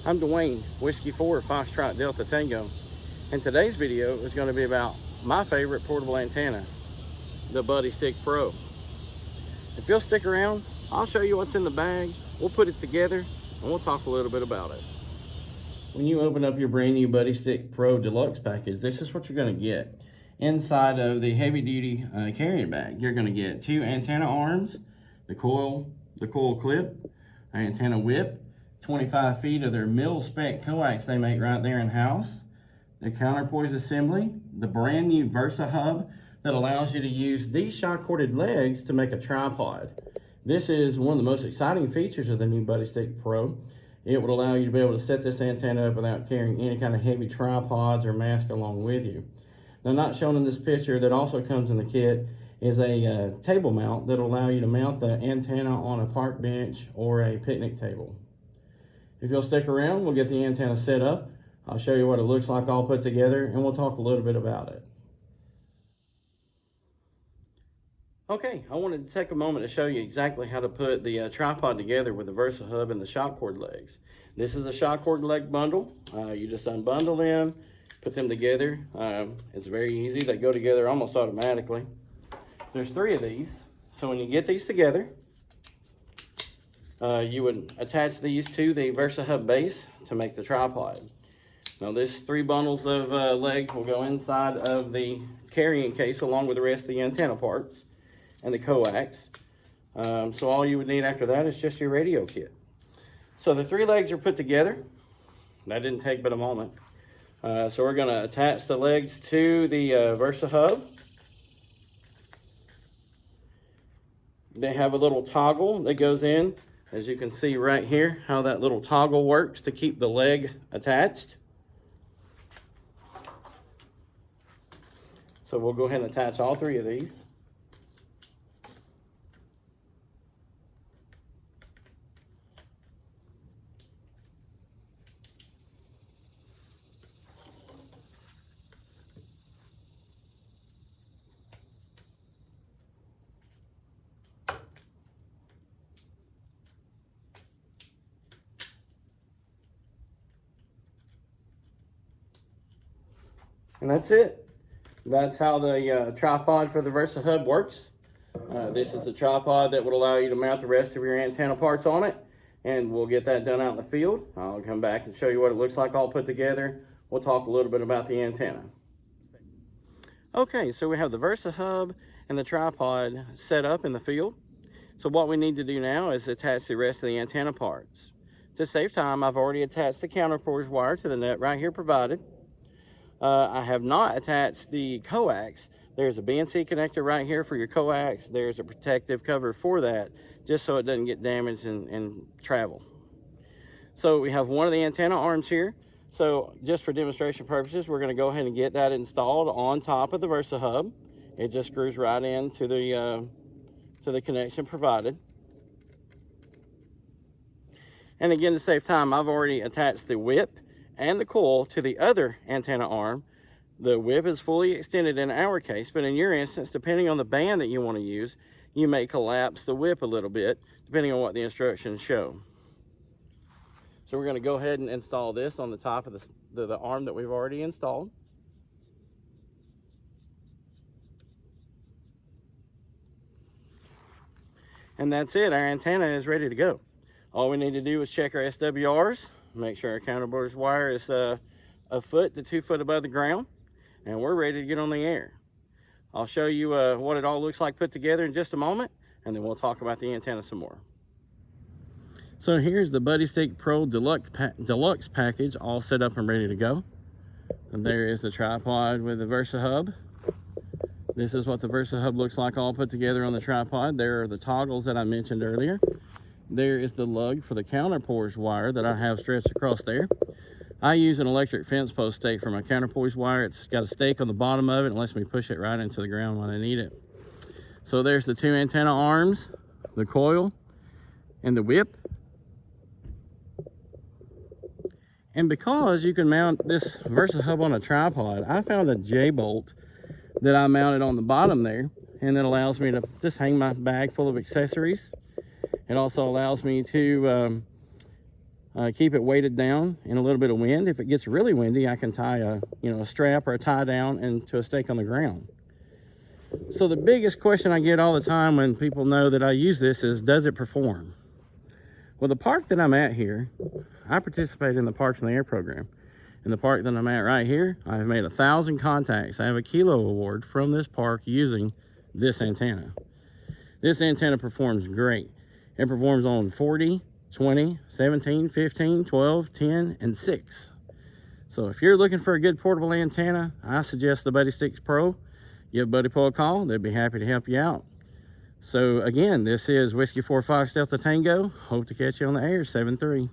I'm Dwayne, Whiskey 4 Foxtrot Delta Tango, and today's video is going to be about my favorite portable antenna, the Buddistick Pro. If you'll stick around, I'll show you what's in the bag, we'll put it together, and we'll talk a little bit about it. When you open up your brand new Buddistick Pro Deluxe package, this is what you're going to get. Inside of the heavy-duty carrying bag, you're going to get 2 antenna arms, the coil clip, an antenna whip, 25 feet of their mil-spec coax they make right there in-house, the counterpoise assembly, the brand new Versa hub that allows you to use these shock-corded legs to make a tripod. This is one of the most exciting features of the new Buddistick Pro. It would allow you to be able to set this antenna up without carrying any kind of heavy tripods or mask along with you. Now, not shown in this picture that also comes in the kit is a table mount that will allow you to mount the antenna on a park bench or a picnic table. If you'll stick around, we'll get the antenna set up. I'll show you what it looks like all put together, and we'll talk a little bit about it. Okay, I wanted to take a moment to show you exactly how to put the tripod together with the Versa hub and the shock cord legs. This is a shock cord leg bundle. You just unbundle them, put them together. It's very easy. They go together almost automatically. There's 3 of these. So when you get these together, you would attach these to the Versa hub base to make the tripod. Now this 3 bundles of legs will go inside of the carrying case along with the rest of the antenna parts and the coax. So all you would need after that is just your radio kit. So the 3 legs are put together. That didn't take but a moment. So we're going to attach the legs to the Versa hub. They have a little toggle that goes in. As you can see right here, how that little toggle works to keep the leg attached. So we'll go ahead and attach all 3 of these. And that's it. That's how the tripod for the Versa hub works. This is the tripod that would allow you to mount the rest of your antenna parts on it. And we'll get that done out in the field. I'll come back and show you what it looks like all put together. We'll talk a little bit about the antenna. Okay, so we have the Versa hub and the tripod set up in the field. So what we need to do now is attach the rest of the antenna parts. To save time, I've already attached the counterpoise wire to the nut right here provided. I have not attached the coax. There's a BNC connector right here for your coax. There's a protective cover for that, just so it doesn't get damaged and travel. So we have one of the antenna arms here. So just for demonstration purposes, we're going to go ahead and get that installed on top of the Versa hub. It just screws right into the connection provided. And again, to save time, I've already attached the whip and the coil to the other antenna arm. The whip is fully extended in our case, but in your instance, depending on the band that you want to use, you may collapse the whip a little bit, depending on what the instructions show. So we're going to go ahead and install this on the top of the arm that we've already installed. And that's it, our antenna is ready to go. All we need to do is check our SWRs, make sure our counterpoise wire is a foot to 2 foot above the ground, and we're ready to get on the air. I'll show you what it all looks like put together in just a moment, and then we'll talk about the antenna some more. So here's the Buddistick Pro Deluxe package all set up and ready to go. And there is the tripod with the Versa hub. This is what the Versa hub looks like all put together on the tripod. There are the toggles that I mentioned earlier. There is the lug for the counterpoise wire that I have stretched across there. I use an electric fence post stake for my counterpoise wire. It's got a stake on the bottom of it and lets me push it right into the ground when I need it. So there's the 2 antenna arms, the coil, and the whip. And because you can mount this Versa hub on a tripod, I found a J-bolt that I mounted on the bottom there, and that allows me to just hang my bag full of accessories. It also allows me to Keep it weighted down in a little bit of wind. If it gets really windy, I can tie a strap or a tie down into a stake on the ground. So the biggest question I get all the time when people know that I use this is, does it perform? Well, the park that I'm at here, I participate in the Parks in the Air program. In the park that I'm at right here, I've made 1,000 contacts. I have a kilo award from this park using this antenna. This antenna performs great. It performs on 40, 20, 17, 15, 12, 10, and 6. So if you're looking for a good portable antenna, I suggest the Buddistick Pro. Give Buddipole a call. They'd be happy to help you out. So again, this is Whiskey 4 Fox Delta Tango. Hope to catch you on the air, 7-3.